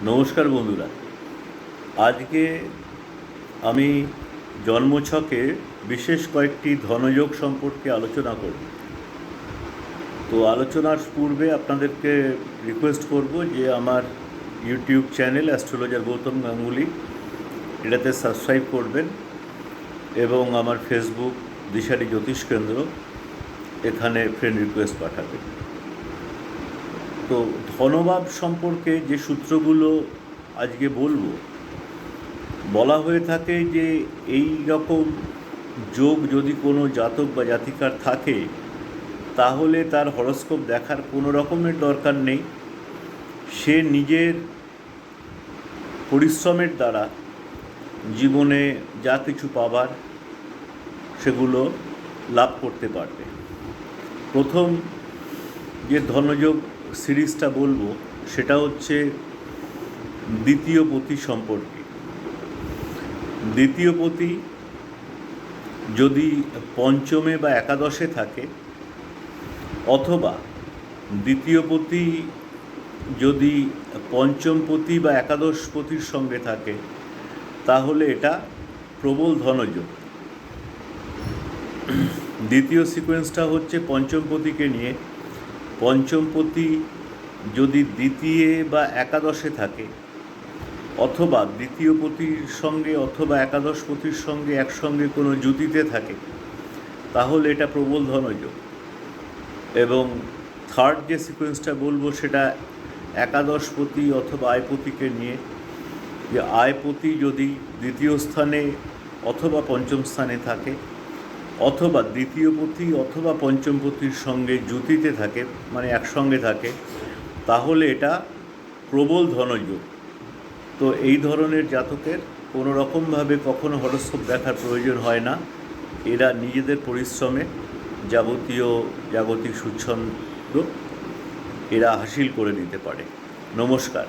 নমস্কার বন্ধুরা। আজকে আমি জন্মছকে বিশেষ কয়েকটি ধনযোগ সম্পর্কে আলোচনা করব। তো আলোচনার পূর্বে আপনাদেরকে রিকোয়েস্ট করব যে আমার YouTube channel astrologer Gautam Ganguly, এটাতে সাবস্ক্রাইব করবেন এবং আমার ফেসবুক দিশারি জ্যোতিষ কেন্দ্র, এখানে ফ্রেন্ড রিকোয়েস্ট পাঠাবেন। তো ধনভাব সম্পর্কে যে সূত্রগুলো আজকে বলবো, বলা হয়ে থাকে যে এই রকম যোগ যদি কোনো জাতক বা জাতিকার থাকে তাহলে তার হরোস্কোপ দেখার কোনো রকমের দরকার নেই। সে নিজের পরিশ্রমের দ্বারা জীবনে যা কিছু পাবার সেগুলো লাভ করতে পারবে। প্রথম যে ধনযোগ সিরিজটা বলবো সেটা হচ্ছে দ্বিতীয় পতি সম্পর্কে। দ্বিতীয় পতি যদি পঞ্চমে বা একাদশে থাকে, অথবা দ্বিতীয় পতি যদি পঞ্চম পতি বা একাদশ পতির সঙ্গে থাকে, তাহলে এটা প্রবল ধনযোগ। দ্বিতীয় সিকোয়েন্সটা হচ্ছে পঞ্চম পতিকে নিয়ে। পঞ্চম পতি যদি দ্বিতীয় বা একাদশে থাকে, অথবা দ্বিতীয় পতির সঙ্গে অথবা একাদশ পতির সঙ্গে একসঙ্গে কোনো জুতিতে থাকে, তাহলে এটা প্রবল ধনযোগ। এবং থার্ড যে সিকোয়েন্সটা বলবো সেটা একাদশ পতি অথবা আয়পতিকে নিয়ে। যে আয়পতি যদি দ্বিতীয় স্থানে অথবা পঞ্চম স্থানে থাকে, অথবা দ্বিতীয় পতি অথবা পঞ্চম পতির সঙ্গে জুতিতে থাকে, মানে একসঙ্গে থাকে, তাহলে এটা প্রবল ধনযোগ। তো এই ধরনের জাতকের কোনো রকমভাবে কখনো হরোস্কোপ দেখার প্রয়োজন হয় না। এরা নিজেদের পরিশ্রমে যাবতীয় জাগতিক সুচ্ছন্দ এরা হাসিল করে নিতে পারে। নমস্কার।